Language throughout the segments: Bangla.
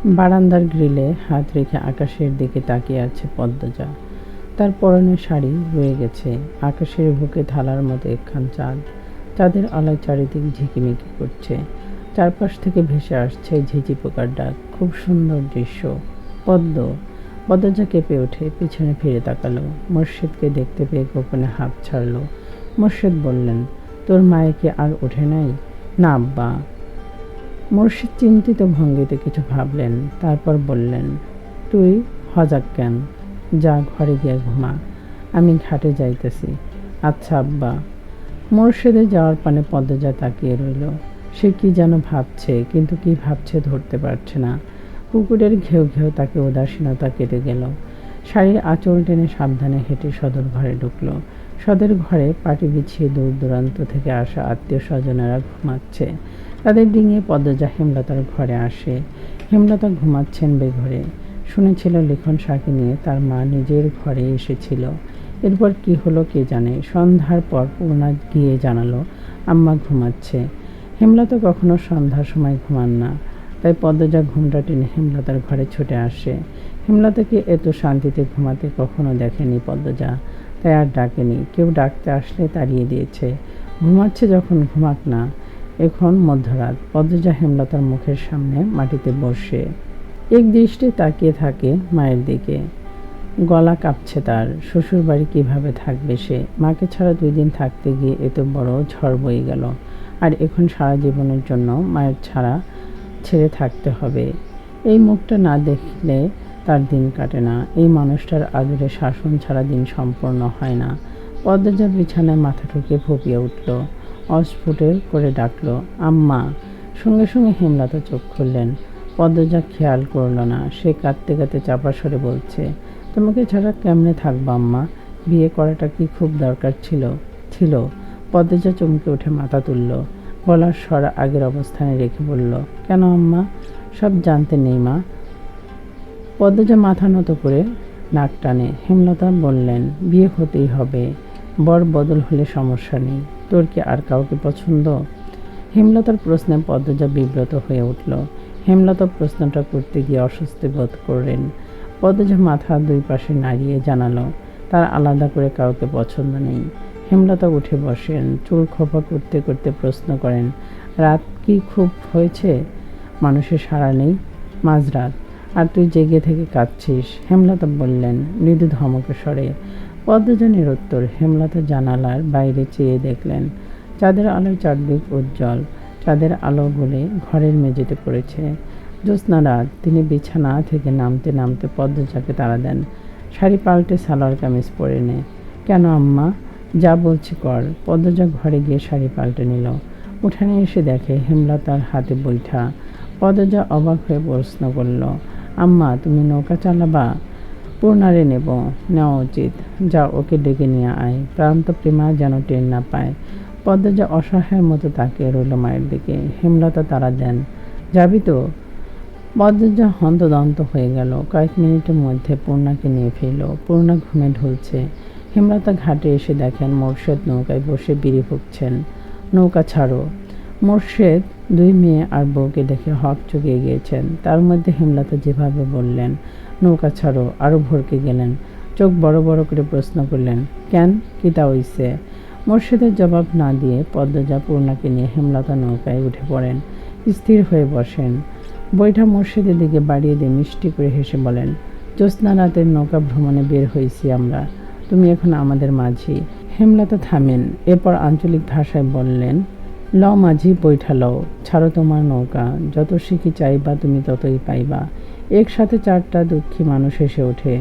বারান্দার গ্রিলে হাত রেখে আকাশের দিকে তাকিয়ে আছে পদ্মজা। তার পরনে শাড়ি রয়ে গেছে, আকাশের বুকে থালার মতো একখান চাঁদ। চাঁদের আলোয় চারিদিক ঝিকিমিকি করছে, চারপাশ থেকে ভেসে আসছে ঝিঝি পোকার ডাক। খুব সুন্দর দৃশ্য। পদ্মজা কেঁপে ওঠে, পিছনে ফিরে তাকালো। মোর্শেদকে দেখতে পেয়ে গোপনে হাঁপ ছাড়ল। মোর্শেদ বললেন, তোর মায়ে কি আর ওঠে নাই? না আব্বা। মোর্শেদ চিন্তিত ভঙ্গিতে কিছু ভাবলেন, তারপর বললেন, তুই হজাক কেন? যা ঘরে গিয়ে ঘুমা, আমি ঘাটে যাইতেছি। আচ্ছা আব্বা। মোর্শেদের যাওয়ার পানে পদ্মজা তাকিয়ে রইল। সে কি যেন ভাবছে, কিন্তু কি ভাবছে ধরতে পারছে না। কুকুরের ঘেউ ঘেউ তাকে উদাসীনতা কেটে গেল। শাড়ির আঁচল টেনে সাবধানে হেঁটে সদর ঘরে ঢুকল। সদর ঘরে পাটি বিছিয়ে দূর দূরান্ত থেকে আসা আত্মীয় স্বজনেরা ঘুমাচ্ছে। তাদের ডিঙিয়ে পদ্মজা হেমলতার ঘরে আসে। হেমলতা ঘুমাচ্ছেন বেঘরে। শুনেছিল লিখন শাকে নিয়ে তার মা নিজের ঘরে এসেছিল। এরপর কি হলো কে জানে। সন্ধ্যার পর পূর্ণা গিয়ে জানালো, আম্মা ঘুমাচ্ছে। হেমলতা কখনো সন্ধ্যার সময় ঘুমান না, তাই পদ্মজা ঘুমটা টেনে হেমলতার ঘরে ছুটে আসে। হেমলতাকে এত শান্তিতে ঘুমাতে কখনো দেখেনি পদ্মজা, তাই আর ডাকেনি। কেউ ডাকতে আসলে তাড়িয়ে দিয়েছে। ঘুমাচ্ছে যখন ঘুমাক না। এখন মধ্যরাত। পদ্মজা হেমলতার মুখের সামনে মাটিতে বসে এক দৃষ্টি তাকিয়ে থাকে মায়ের দিকে। গলা কাঁপছে তার। শ্বশুর বাড়ি কীভাবে থাকবে সে? মাকে ছাড়া 2 দিন থাকতে গিয়ে এত বড় ঝড় বয়ে গেল, আর এখন সারা জীবনের জন্য মায়ের ছেড়ে থাকতে হবে। এই মুখটা না দেখলে তার দিন কাটে না। এই মানুষটার আদরে শাসন ছাড়া দিন সম্পূর্ণ হয় না। পদ্মজা বিছানায় মাথা ঠুকে ফুঁপিয়ে উঠল, অস্ফুটে করে ডাকল, আম্মা। সঙ্গে সঙ্গে হেমলতা চোখ খুললেন। পদ্মজা খেয়াল করল না। সে কাঁদতে কাঁদতে চাপা স্বরে বলছে, তোমাকে ছাড়া কেমনে থাকবো আম্মা? বিয়ে করাটা কি খুব দরকার ছিল? পদ্মজা চমকে উঠে মাথা তুলল। গলার স্বর আগের অবস্থানে রেখে বলল, কেন আম্মা? সব জানতে নেই মা। পদ্মজা মাথা নত করে নাক টানে। হেমলতা বললেন, বিয়ে হতেই হবে। বর বদল হলে সমস্যা নেই। তোর কি আর কাউকে পছন্দ? হেমলতার প্রশ্নে পদ্মজা বিব্রত হয়ে উঠল। হেমলতা প্রশ্নটা করতে গিয়ে অস্বস্তি বোধ করলেন। পদ্মজা মাথা 2 পাশে নাড়িয়ে জানালো, তার আলাদা করে কাউকে পছন্দ নেই। হেমলতা উঠে বসেন, চুল খোপা করতে করতে প্রশ্ন করেন, রাত কি খুব হয়েছে? মানুষের সাড়া নেই। মাঝরাত, আর তুই জেগে থেকে কাঁদছিস? হেমলতা বললেন মৃদু ধমকে স্বরে। পদ্মজা নিরুত্তর। হেমলতা জানালার বাইরে চেয়ে দেখলেন, চাঁদের আলোয় চারদিক উজ্জ্বল। চাঁদের আলো গলে ঘরের মেঝেতে পড়েছে। জ্যোৎস্না রাত। তিনি বিছানা থেকে নামতে নামতে পদ্মজাকে তাড়া দেন, শাড়ি পাল্টে সালোয়ার কামিজ পরে নে। কেন আম্মা? যা বলছি কর। পদ্মজা ঘরে গিয়ে শাড়ি পাল্টে নিল। উঠানে এসে দেখে হেমলতার হাতে বৈঠা। পদ্মজা অবাক হয়ে প্রশ্ন করল, আম্মা তুমি নৌকা চালাবা? পূর্ণারে নেওয়া উচিত। যা ওকে ডেকে নিয়ে আয়। প্রান্ত প্রেমা যেন টের না পায়। পদ্মজা অসহায়ের মতো তাকিয়ে রইল মায়ের দিকে। হেমলতা তাড়া দেন, যাবি তো? পদ্মজা হন্তদন্ত হয়ে গেল। কয়েক মিনিটের মধ্যে পূর্ণাকে নিয়ে ফিরল। পূর্ণা ঘুমে ঢুলছে। হেমলতা ঘাটে এসে দেখেন মোর্শেদ নৌকায় বসে বিড়ি ফুঁকছেন। নৌকা ছাড়ো। মোর্শেদ 2 মেয়ে আর বউকে দেখে হক চুকিয়ে গিয়েছেন। তার মধ্যে হেমলতা যেভাবে বললেন, নৌকা ছাড়ো, আরও ভরকে গেলেন। চোখ বড় বড় করে প্রশ্ন করলেন, কেন, কি তা হইছে? মোর্শেদের জবাব না দিয়ে পদ্মজা পূর্ণাকে নিয়ে হেমলতা নৌকায় উঠে পড়েন। স্থির হয়ে বসেন। বৈঠা মোর্শেদের দিকে বাড়িয়ে দিয়ে মিষ্টি করে হেসে বলেন, জ্যোৎস্না রাতের নৌকা ভ্রমণে বের হয়েছি আমরা। তুমি এখন আমাদের মাঝি। হেমলতা থামেন। এরপর আঞ্চলিক ভাষায় বললেন, লও মাঝি বৈঠা লও, ছাড়ো তোমার নৌকা। যত শিখি চাইবা তুমি ততই পাইবা। একসাথে 4টা দুঃখী মানুষ এসে ওঠে।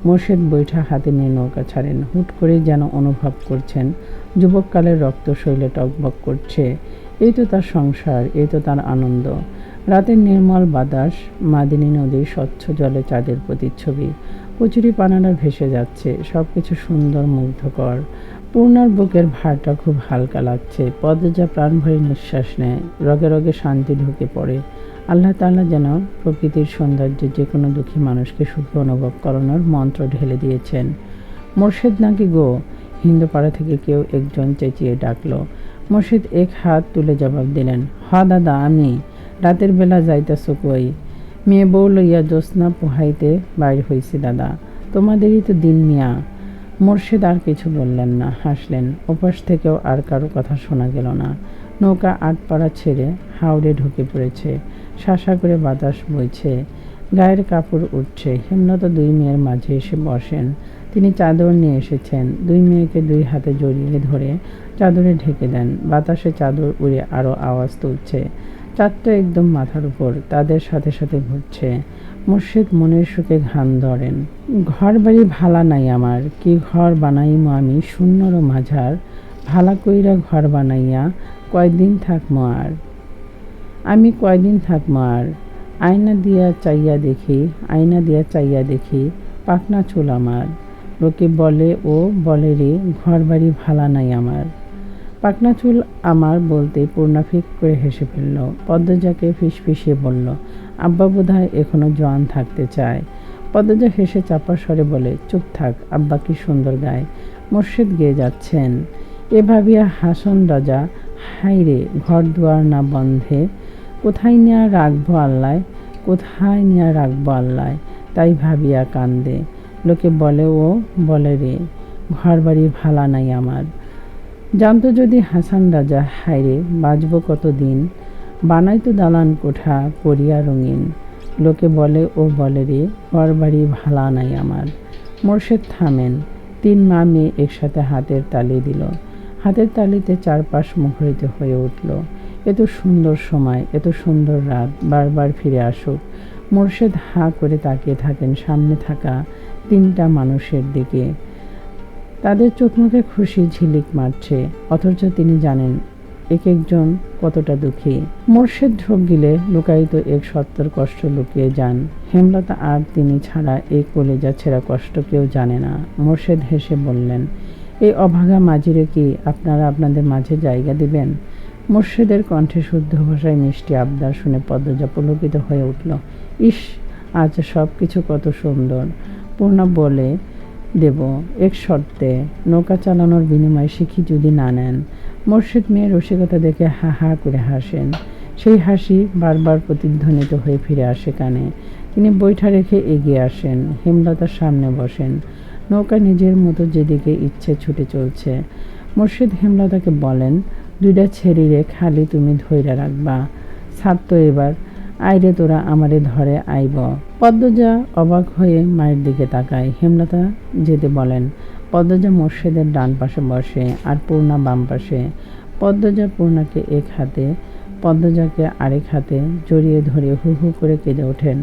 মোর্শেদ বৈঠা হাতে নিয়ে নৌকা ছাড়েন। হুট করে যেন অনুভব করছেন যুবককালের রক্ত শৈলে টকবক করছে। এই তো তার সংসার, এই তো তার আনন্দ। রাতের নির্মল বাতাস, মাদিনী নদীর স্বচ্ছ জলে চাঁদের প্রতিচ্ছবি। কচুরি পানারা ভেসে যাচ্ছে। সব কিছু সুন্দর, মুগ্ধকর। পূর্ণার বুকের ভারটা খুব হালকা লাগছে। পদ্মজা প্রাণ ভরে নিঃশ্বাস নেয়। রগে রগে শান্তি ঢুকে পড়ে। আল্লাহ তাআলা যেন প্রকৃতির সৌন্দর্যে যে কোনো দুঃখী মানুষকে সুখী অনুভব করানোর মন্ত্র ঢেলে দিয়েছেন। মোর্শেদ নাকি গো? হিন্দুপাড়া থেকে কেউ একজন চেঁচিয়ে ডাকল। মোর্শেদ এক হাত তুলে জবাব দিলেন, হ দাদা আমি। রাতের বেলা যাইতাছ কই? মেয়ে বউ লইয়া জ্যোৎস্না পোহাইতে বাইর হইছি দাদা, তোমাদেরই তো দিন মিয়া। মোর্শেদ আর কিছু বললেন না, হাসলেন। ওপাশ থেকেও আর কারো কথা শোনা গেল না। নৌকা আটপাড়া ছেড়ে হাওড়ে ঢুকে পড়েছে। শাঁসা করে বাতাস বইছে, গায়ের কাপড় উঠছে। হেমলতা দুই মেয়ের মাঝে এসে বসেন। তিনি চাদর নিয়ে এসেছেন। দুই মেয়েকে দুই হাতে জড়িয়ে ধরে চাদরে ঢেকে দেন। বাতাসে চাদর উড়ে আরও আওয়াজ তুলছে। চাঁদটা একদম মাথার উপর, তাদের সাথে সাথে ঘুরছে। মুর্শিদ মনের সুখে ঘাম ধরেন। ঘর বাড়ি ভালা নাই আমার, কি ঘর বানাইমো আমি শূন্যর মাঝার। ভালা কইরা ঘর বানাইয়া কয়দিন থাকমো আর, আমি কয়দিন থাকমো আর। আয়না দিয়া চাইয়া দেখি, আয়না দিয়া চাইয়া দেখি পাকনা চুল আমার। লোকে বলে ও বলে রে ঘর বাড়ি ভালা নাই আমার। পাকনা চুল আমার বলতে পূর্ণা ফিক করে হেসে ফেলল। পদ্মজাকে ফিসফিসিয়ে বলল, আব্বা বোধহয় এখনো জোয়ান থাকতে চায়। পদ্মজা হেসে চাপা স্বরে বলে, চুপ থাক, আব্বা কি সুন্দর গায়। মুর্শিদ গেয়ে যাচ্ছেন। এ ভাবিয়া হাসন রাজা, হাইরে ঘর দুয়ার না বন্ধে, কোথায় নিয়া রাখবো আল্লায়, কোথায় নিয়া রাখবো আল্লায়, তাই ভাবিয়া কান্দে। লোকে বলে ও বলে রে ঘর বাড়ি ভালা নাই আমার। জানতো যদি হাসান রাজা, হায়রে বাঁচব কতদিন, বানাইতো দালান কোঠা করিয়া রঙিন। লোকে বলে ও বলে রে ঘর বাড়ি ভালা নাই আমার। মোর্শেদ থামেন। তিন মা মেয়ে একসাথে হাতের তালি দিল। হাতের তালিতে চারপাশ মুখরিত হয়ে উঠল। এত সুন্দর সময়, এত সুন্দর রাত বারবার ফিরে আসুক। মোর্শেদ হাঁ করে তাকিয়ে থাকেন সামনে থাকা তিনটা মানুষের দিকে। তাদের চোখ মুখে খুশি ঝিলিক মারছে, অথচ তিনি জানেন এক একজন কতটা দুঃখী। মোর্শেদ ঢোক গিলে লুকায়িত এক সত্তর কষ্ট লুকিয়ে যান। হেমলতা আর তিনি ছাড়া এই কলেজা ছেঁড়া কষ্ট কেউ জানে না। মোর্শেদ হেসে বললেন, এই অভাগা মাঝিরে কি আপনারা আপনাদের মাঝে জায়গা দিবেন? মোর্শেদের কণ্ঠে শুদ্ধ ভাষায় মিষ্টি আবদার শুনে পদ্মজা পুলকিত হয়ে উঠল। ইস, আজ সব কিছু কত সুন্দর। পূর্ণা বলে, দেব এক শর্তে, নৌকা চালানোর বিনিময়ে শিখি যদি না নেন। মোর্শেদ মেয়ের রসিকতা দেখে হা হা করে হাসেন। সেই হাসি বারবার প্রতিধ্বনিত হয়ে ফিরে আসে কানে। তিনি বৈঠা রেখে এগিয়ে আসেন, হেমলতার সামনে বসেন। নৌকা নিজের মতো যেদিকে ইচ্ছে ছুটে চলছে। মোর্শেদ হেমলতাকে বলেন, দুইটা ছেড়িরে খালি তুমি ধইরা রাখবা, ছাড়তো এবার, আইরে তোরা আমারে ধরে আইব। পদ্মজা অবাক হয়ে মায়ের দিকে তাকায়। হেমলতা যেতে বলেন। পদ্মজা মোর্শেদের ডান পাশে বসে আর পূর্ণা বাম পাশে। পদ্মজা পূর্ণাকে এক হাতে, পদ্মজাকে আরেক হাতে জড়িয়ে ধরে হু হু করে কেঁদে ওঠেন।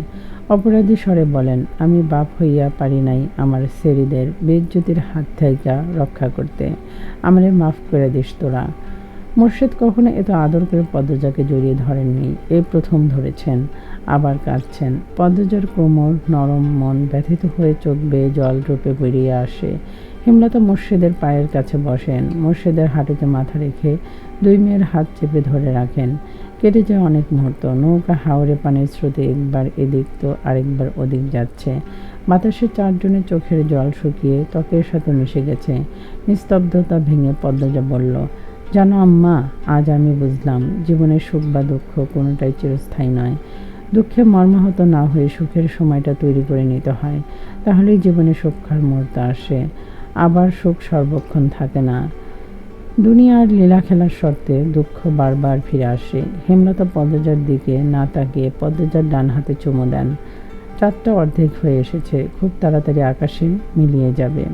অপরাধী স্বরে বলেন, আমি বাপ হইয়া পারি নাই আমার সেরিদের বেজ্জতির হাত থেকে রক্ষা করতে, আমারে মাফ করে দিস তোরা। মোর্শেদ কখনো এত আদর করে পদ্মজাকে জড়িয়ে ধরেননি, এই প্রথম ধরেছেন। আবার কাঁদছেন। পদ্মজার কোমর নরম, মন ব্যথিত হয়ে চোখ বেয়ে জল রূপে বেরিয়ে আসে। হেমলতা মোর্শেদের পায়ের কাছে বসেন। মোর্শেদের হাঁটুতে মাথা রেখে দুই মেয়ের হাত চেপে ধরে রাখেন। কেটে যায় অনেক মুহূর্ত। নৌকা হাওড়ে পানির স্রোতে একবার এদিক তো আরেকবার ওদিক যাচ্ছে। বাতাসে চারজনের চোখের জল শুকিয়ে ত্বকের সাথে মিশে গেছে। নিস্তব্ধতা ভেঙে পদ্মজা বলল, জানো আম্মা, আজ আমি বুঝলাম জীবনের সুখ বা দুঃখ কোনোটাই চিরস্থায়ী নয়। দুঃখে মর্মাহত না হয়ে সুখের সময়টা তৈরি করে নিতে হয়, তাহলেই জীবনে সুখের মুহূর্ত আসে। আবার সুখ সর্বক্ষণ থাকে না। দুনিয়ার লীলা খেলার শর্তে দুঃখ বারবার ফিরে আসে। হেমলতা পদ্মজার দিকে না তাকিয়ে পদ্মজার ডান হাতে চুমু দেন। চাঁদটা অর্ধেক হয়ে এসেছে, খুব তাড়াতাড়ি আকাশে মিলিয়ে যাবে।